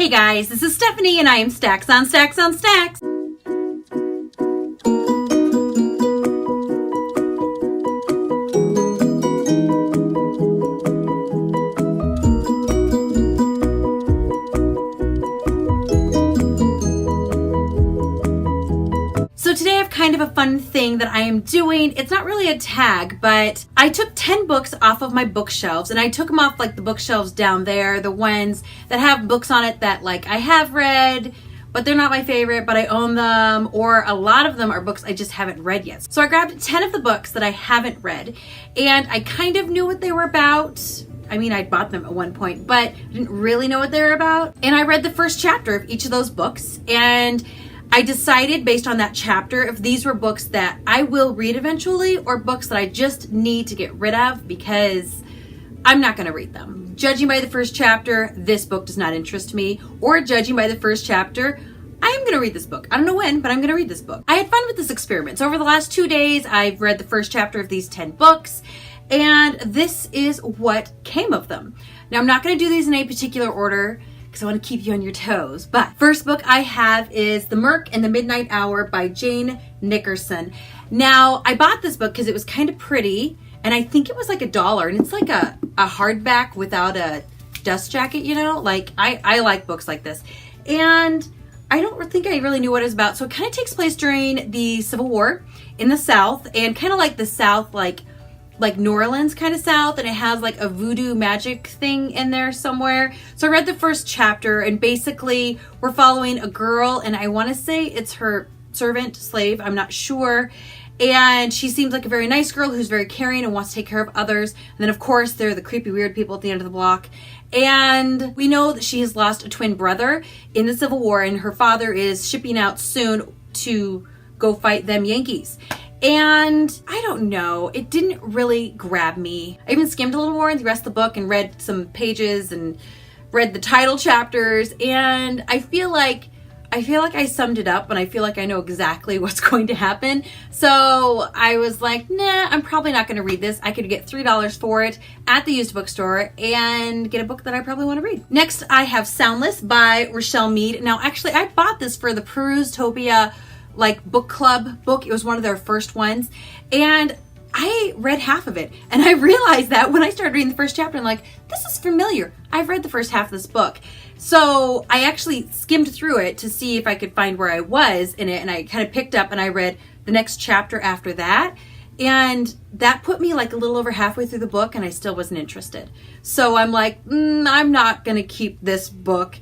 Hey guys, this is Stephanie and I am Stacks on Stacks on Stacks. So today I have kind of a fun thing that I am doing. It's not really a tag, but I took 10 books off of my bookshelves and I took them off like the bookshelves down there, the ones that have books on it that like I have read, but they're not my favorite, but I own them, or a lot of them are books I just haven't read yet. So I grabbed 10 of the books that I haven't read and I kind of knew what they were about. I mean, I bought them at one point, but I didn't really know what they were about. And I read the first chapter of each of those books and I decided based on that chapter if these were books that I will read eventually or books that I just need to get rid of because I'm not going to read them. Judging by the first chapter, this book does not interest me, or judging by the first chapter, I am going to read this book. I don't know when, but I'm going to read this book. I had fun with this experiment. So over the last 2 days, I've read the first chapter of these 10 books, and this is what came of them. Now, I'm not going to do these in any particular order, because I want to keep you on your toes. But first book I have is The Merc and the Midnight Hour by Jane Nickerson. Now, I bought this book because it was kind of pretty, and I think it was like $1, and it's like a hardback without a dust jacket, you know? Like, I like books like this. And I don't think I really knew what it was about. So it kind of takes place during the Civil War in the South, and kind of like the South, like New Orleans kind of South, and it has like a voodoo magic thing in there somewhere. So I read the first chapter, and basically we're following a girl, and I want to say it's her servant, slave, I'm not sure. And she seems like a very nice girl who's very caring and wants to take care of others. And then of course there are the creepy weird people at the end of the block. And we know that she has lost a twin brother in the Civil War, and her father is shipping out soon to go fight them Yankees. And I don't know, it didn't really grab me. I even skimmed a little more in the rest of the book and read some pages and read the title chapters, and I feel like I summed it up, and I feel like I know exactly what's going to happen. So I was like, nah, I'm probably not going to read this. I could get $3 for it at the used bookstore and get a book that I probably want to read. Next, I have Soundless by Rochelle Mead. Now, actually, I bought this for the Peruse-topia like book club book. It was one of their first ones, and I read half of it, and I realized that when I started reading the first chapter, I'm like, this is familiar. I've read the first half of this book. So I actually skimmed through it to see if I could find where I was in it, and I kind of picked up and I read the next chapter after that, and that put me like a little over halfway through the book, and I still wasn't interested. So I'm like, I'm not gonna keep this book.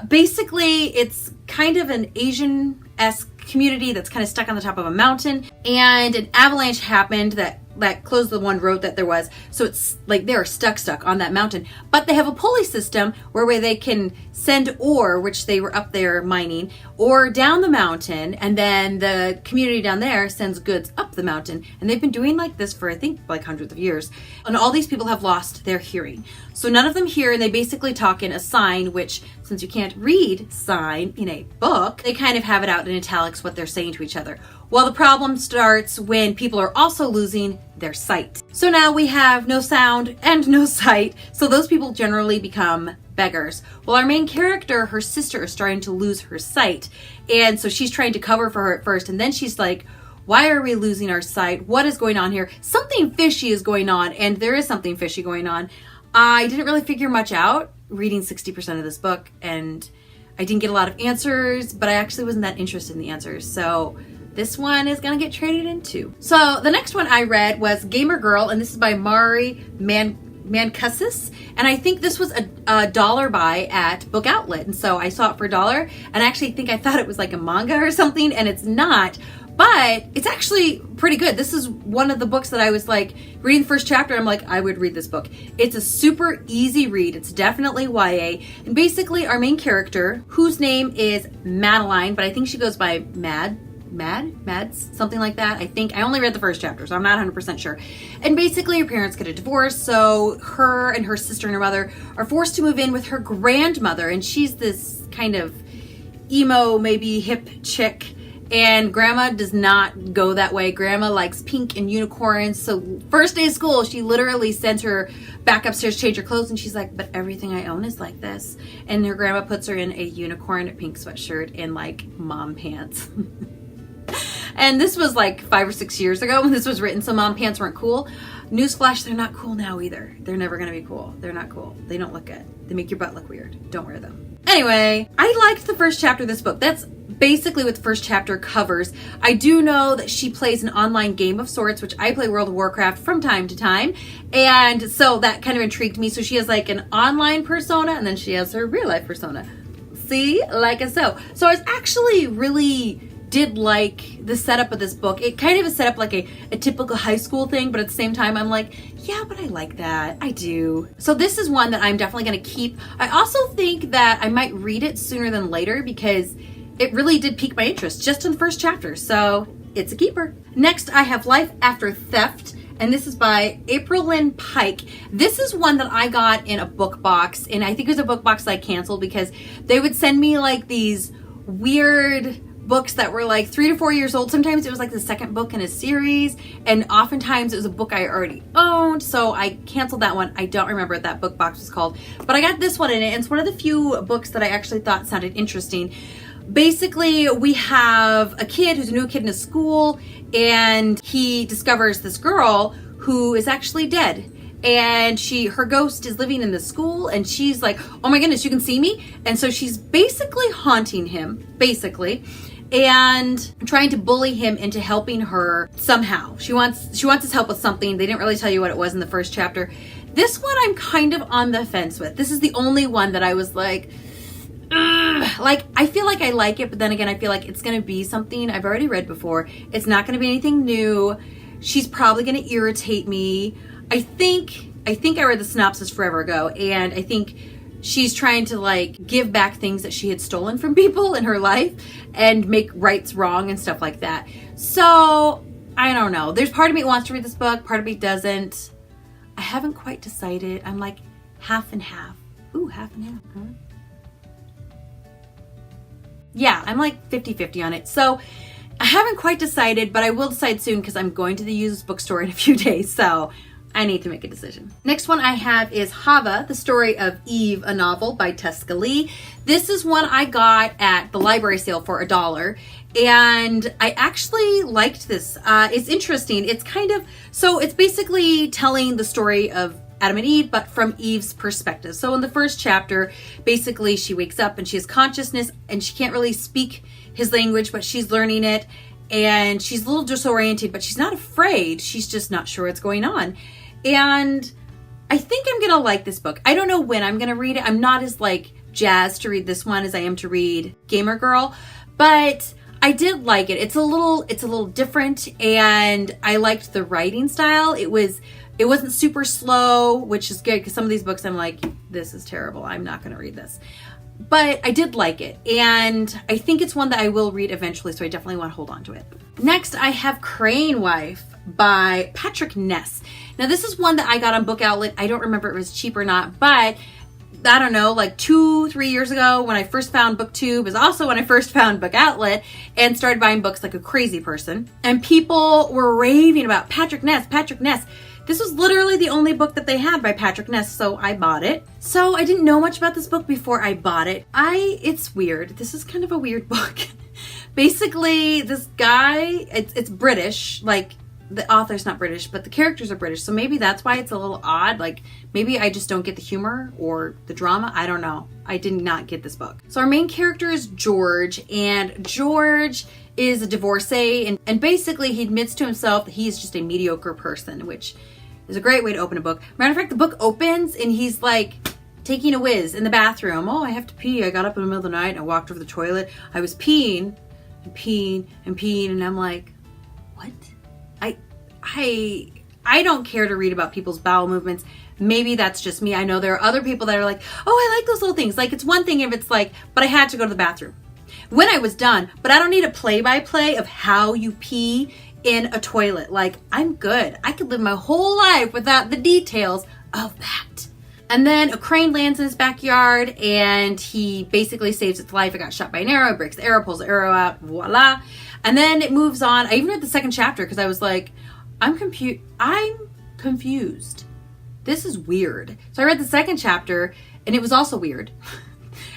Basically, it's kind of an Asian-esque community that's kind of stuck on the top of a mountain, and an avalanche happened that closed the one road that there was. So it's like they're stuck on that mountain. But they have a pulley system where they can send ore, which they were up there mining, ore down the mountain, and then the community down there sends goods up the mountain. And they've been doing like this for I think like hundreds of years. And all these people have lost their hearing. So none of them hear, and they basically talk in a sign, which since you can't read sign in a book, they kind of have it out in italics what they're saying to each other. Well, the problem starts when people are also losing their sight. So now we have no sound and no sight, so those people generally become beggars. Well, our main character, her sister, is starting to lose her sight, and so she's trying to cover for her at first, and then she's like, why are we losing our sight? What is going on here? Something fishy is going on, and there is something fishy going on. I didn't really figure much out reading 60% of this book, and I didn't get a lot of answers, but I actually wasn't that interested in the answers, so this one is gonna get traded in too. So the next one I read was Gamer Girl, and this is by Mari Mancusis, and I think this was a dollar buy at Book Outlet, and so I saw it for $1, and I actually think I thought it was like a manga or something, and it's not, but it's actually pretty good. This is one of the books that I was like, reading the first chapter, I'm like, I would read this book. It's a super easy read. It's definitely YA, and basically our main character, whose name is Madeline, but I think she goes by Mads, something like that. I think I only read the first chapter, so I'm not 100% sure. And basically her parents get a divorce, so her and her sister and her mother are forced to move in with her grandmother, and she's this kind of emo, maybe hip chick, and grandma does not go that way. Grandma likes pink and unicorns, so first day of school she literally sends her back upstairs, change her clothes, and she's like, but everything I own is like this. And her grandma puts her in a unicorn pink sweatshirt and like mom pants. And this was like 5 or 6 years ago when this was written, so mom pants weren't cool. Newsflash, they're not cool now either. They're never gonna be cool. They're not cool. They don't look good. They make your butt look weird. Don't wear them. Anyway, I liked the first chapter of this book. That's basically what the first chapter covers. I do know that she plays an online game of sorts, which I play World of Warcraft from time to time. And so that kind of intrigued me. So she has like an online persona and then she has her real life persona. See, like a so. So I was actually really did like the setup of this book. It kind of is set up like a typical high school thing, but at the same time I'm like, yeah, but I like that. I do. So this is one that I'm definitely going to keep. I also think that I might read it sooner than later because it really did pique my interest just in the first chapter. So it's a keeper. Next, I have Life After Theft. And this is by April Lynn Pike. This is one that I got in a book box. And I think it was a book box that I canceled because they would send me like these weird books that were like 3 to 4 years old. Sometimes it was like the second book in a series, and oftentimes it was a book I already owned, so I canceled that one. I don't remember what that book box was called, but I got this one in it, and it's one of the few books that I actually thought sounded interesting. Basically, we have a kid who's a new kid in his school, and he discovers this girl who is actually dead. And her ghost is living in the school, and she's like, oh my goodness, you can see me? And so she's basically haunting him, and trying to bully him into helping her somehow. She wants his help with something. They didn't really tell you what it was in the first chapter. This one I'm kind of on the fence with. This is the only one that I was like, ugh. Like, I feel like I like it, but then again, I feel like it's going to be something I've already read before. It's not going to be anything new. She's probably going to irritate me. I think I read the synopsis forever ago, and I think she's trying to like give back things that she had stolen from people in her life and make rights wrong and stuff like that. So I don't know. There's part of me that wants to read this book, part of me doesn't. I haven't quite decided. I'm like half and half. Ooh, half and half. Huh? Yeah, I'm like 50-50 on it. So I haven't quite decided, but I will decide soon because I'm going to the used bookstore in a few days. So I need to make a decision. Next one I have is Hava, the story of Eve, a novel by Tesca Lee. This is one I got at the library sale for $1. And I actually liked this. It's interesting. It's it's basically telling the story of Adam and Eve, but from Eve's perspective. So in the first chapter, basically she wakes up and she has consciousness and she can't really speak his language, but she's learning it. And she's a little disoriented, but she's not afraid. She's just not sure what's going on. And I think I'm gonna like this book. I don't know when I'm gonna read it. I'm not as like jazzed to read this one as I am to read Gamer Girl, but I did like it. It's a little different, and I liked the writing style. It wasn't super slow, which is good because some of these books I'm like, this is terrible. I'm not gonna read this. But I did like it, and I think it's one that I will read eventually, so I definitely want to hold on to it. Next, I have Krane Wife by Patrick Ness. Now, this is one that I got on Book Outlet. I don't remember if it was cheap or not, but I don't know, like 2-3 years ago when I first found BookTube is also when I first found Book Outlet and started buying books like a crazy person. And people were raving about Patrick Ness. This was literally the only book that they had by Patrick Ness, so I bought it. So I didn't know much about this book before I bought it. It's weird. This is kind of a weird book. Basically, this guy, it's British, like the author's not British, but the characters are British. So maybe that's why it's a little odd. Like maybe I just don't get the humor or the drama. I don't know. I did not get this book. So our main character is George, and George is a divorcee, and basically he admits to himself that he's just a mediocre person, which is a great way to open a book. Matter of fact, the book opens and he's like taking a whiz in the bathroom. Oh, I have to pee. I got up in the middle of the night and I walked over the toilet. I was peeing and peeing and peeing, and I'm like, what? I don't care to read about people's bowel movements. Maybe that's just me. I know there are other people that are like, oh, I like those little things. Like, it's one thing if it's like, but I had to go to the bathroom when I was done, but I don't need a play-by-play of how you pee in a toilet. Like, I'm good. I could live my whole life without the details of that. And then a crane lands in his backyard and he basically saves its life. It got shot by an arrow, breaks the arrow, pulls the arrow out, voila. And then it moves on. I even read the second chapter because I was like, I'm confused. this is weird. So I read the second chapter and it was also weird.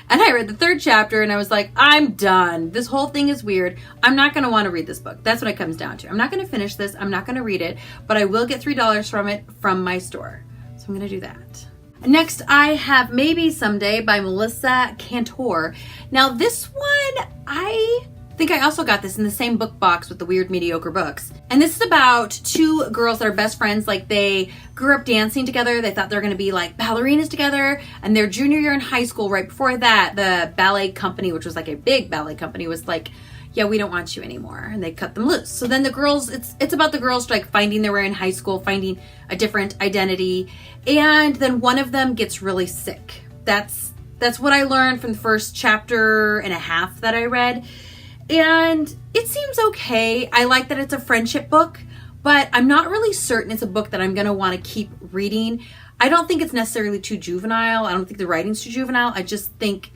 And I read the third chapter and I was like, I'm done. This whole thing is weird. I'm not going to want to read this book. That's what it comes down to. I'm not going to finish this. I'm not going to read it, but I will get $3 from it from my store. So I'm going to do that. Next, I have Maybe Someday by Melissa Cantor. Now this one, I think I also got this in the same book box with the weird mediocre books. And this is about two girls that are best friends. Like they grew up dancing together. They thought they were going to be like ballerinas together. And their junior year in high school, right before that, the ballet company, which was like a big ballet company, was like, yeah, we don't want you anymore. And they cut them loose. So then the girls, it's about the girls like finding their way in high school, finding a different identity. And then one of them gets really sick. That's what I learned from the first chapter and a half that I read. And it seems okay. I like that it's a friendship book, but I'm not really certain it's a book that I'm going to want to keep reading. I don't think it's necessarily too juvenile. I don't think the writing's too juvenile. I just think,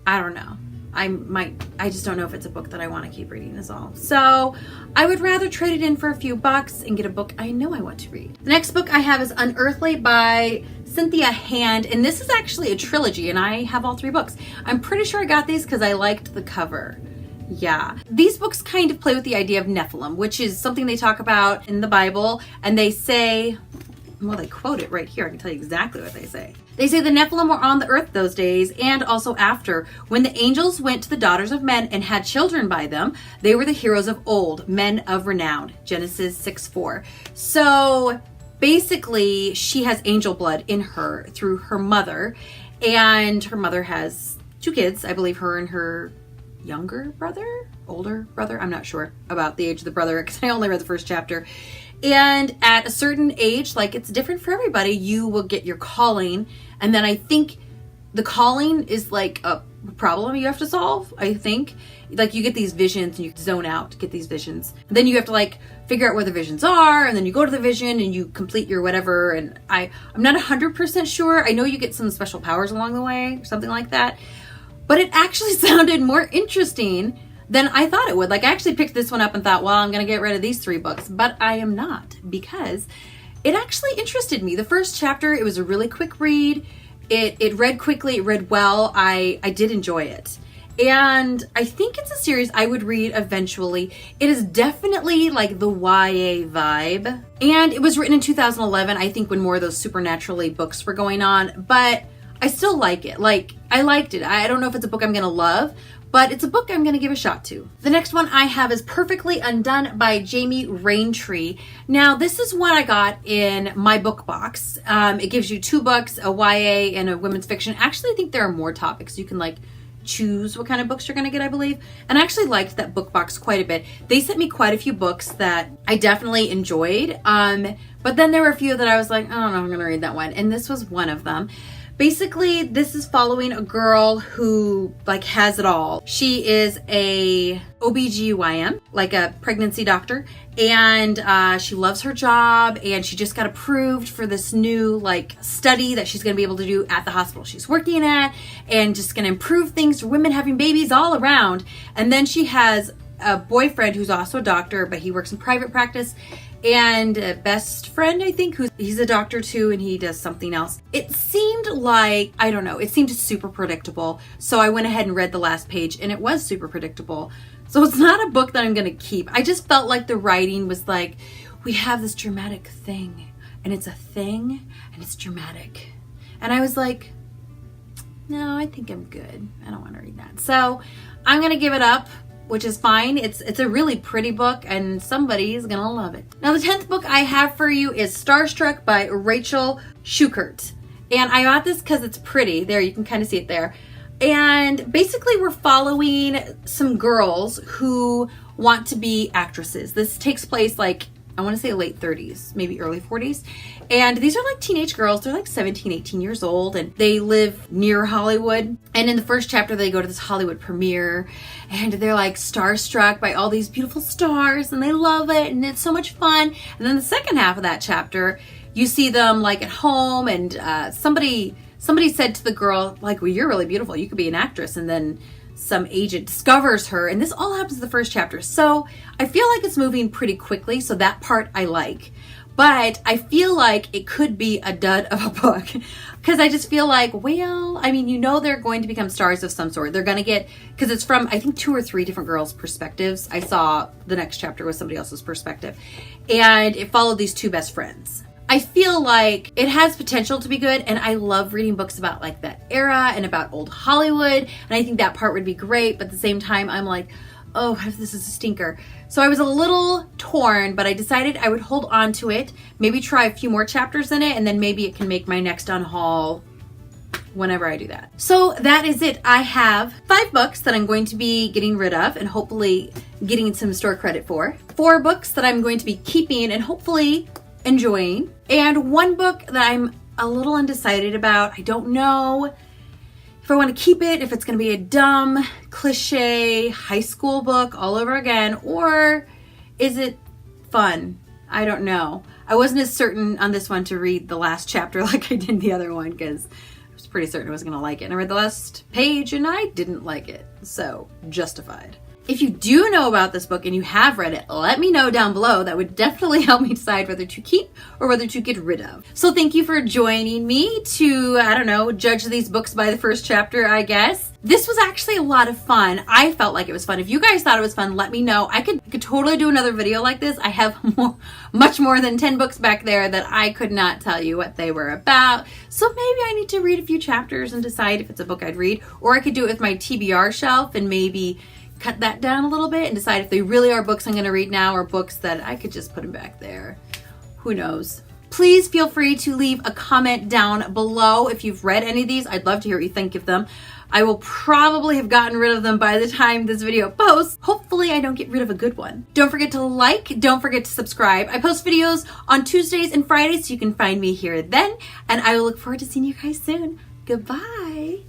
I don't know. I just don't know if it's a book that I want to keep reading is all. So I would rather trade it in for a few bucks and get a book I know I want to read. The next book I have is Unearthly by Cynthia Hand. And this is actually a trilogy and I have all 3 books. I'm pretty sure I got these because I liked the cover. Yeah. These books kind of play with the idea of Nephilim, which is something they talk about in the Bible. And they say, well, they quote it right here. I can tell you exactly what they say. They say the Nephilim were on the earth those days and also after. When the angels went to the daughters of men and had children by them, they were the heroes of old, men of renown. Genesis 6:4. So basically, she has angel blood in her through her mother. And her mother has 2 kids, I believe her and her older brother. I'm not sure about the age of the brother because I only read the first chapter. And at a certain age, like it's different for everybody, you will get your calling. And then I think the calling is like a problem you have to solve. I think like you get these visions and you zone out to get these visions. And then you have to like figure out where the visions are. And then you go to the vision and you complete your whatever. And I'm not 100% sure. I know you get some special powers along the way or something like that. But it actually sounded more interesting than I thought it would. Like I actually picked this one up and thought, well, I'm going to get rid of these 3 books, but I am not because it actually interested me. The first chapter, it was a really quick read. It read quickly, it read well. I did enjoy it. And I think it's a series I would read eventually. It is definitely like the YA vibe. And it was written in 2011, I think when more of those supernaturally books were going on, but I still like it. Like I liked it. I don't know if it's a book I'm going to love, but it's a book I'm going to give a shot to. The next one I have is Perfectly Undone by Jamie Raintree. Now, this is what I got in my book box. It gives you 2 books, a YA and a women's fiction. Actually, I think there are more topics. You can like choose what kind of books you're going to get, I believe. And I actually liked that book box quite a bit. They sent me quite a few books that I definitely enjoyed. But then there were a few that I was like, I don't know if I'm going to read that one. And this was one of them. Basically, this is following a girl who like has it all. She is a OBGYN, like a pregnancy doctor, and she loves her job and she just got approved for this new like study that she's going to be able to do at the hospital she's working at and just going to improve things for women having babies all around. And then she has a boyfriend who's also a doctor, but he works in private practice. And a best friend, I think, he's a doctor too, and he does something else. It seemed like, I don't know, it seemed super predictable. So I went ahead and read the last page, and it was super predictable. So it's not a book that I'm going to keep. I just felt like the writing was like, we have this dramatic thing, and it's a thing, and it's dramatic. And I was like, no, I think I'm good. I don't want to read that. So I'm going to give it up, which is fine. It's a really pretty book and somebody is gonna love it. Now the 10th book I have for you is Starstruck by Rachel Schuchert. And I got this because it's pretty. There, you can kind of see it there. And basically we're following some girls who want to be actresses. This takes place like, I want to say late 30s, maybe early 40s. And these are like teenage girls. They're like 17, 18 years old and they live near Hollywood. And in the first chapter, they go to this Hollywood premiere and they're like starstruck by all these beautiful stars and they love it and it's so much fun. And then the second half of that chapter, you see them like at home and somebody said to the girl, like, well, you're really beautiful. You could be an actress. And then some agent discovers her, and this all happens in the first chapter. So I feel like it's moving pretty quickly, so that part I like. but I feel like it could be a dud of a book because I just feel like, well, I mean, you know, they're going to become stars of some sort. They're going to get, because it's from, I think, 2 or 3 different girls' perspectives. I saw the next chapter was somebody else's perspective, and it followed these 2 best friends. I feel like it has potential to be good, and I love reading books about like that era and about old Hollywood, and I think that part would be great, but at the same time, I'm like, oh, what if this is a stinker? So I was a little torn, but I decided I would hold on to it, maybe try a few more chapters in it, and then maybe it can make my next Unhaul whenever I do that. So that is it. I have 5 books that I'm going to be getting rid of and hopefully getting some store credit for. 4 books that I'm going to be keeping and hopefully enjoying. And 1 book that I'm a little undecided about. I don't know if I want to keep it, if it's going to be a dumb, cliche, high school book all over again, or is it fun? I don't know. I wasn't as certain on this one to read the last chapter like I did the other one because I was pretty certain I wasn't going to like it. And I read the last page and I didn't like it. So, justified. If you do know about this book and you have read it, let me know down below. That would definitely help me decide whether to keep or whether to get rid of. So thank you for joining me to, I don't know, judge these books by the first chapter, I guess. This was actually a lot of fun. I felt like it was fun. If you guys thought it was fun, let me know. I could totally do another video like this. I have much more than 10 books back there that I could not tell you what they were about. So maybe I need to read a few chapters and decide if it's a book I'd read. Or I could do it with my TBR shelf and maybe cut that down a little bit and decide if they really are books I'm going to read now or books that I could just put them back there. Who knows? Please feel free to leave a comment down below if you've read any of these. I'd love to hear what you think of them. I will probably have gotten rid of them by the time this video posts. Hopefully I don't get rid of a good one. Don't forget to like, don't forget to subscribe. I post videos on Tuesdays and Fridays, so you can find me here then. And I will look forward to seeing you guys soon. Goodbye.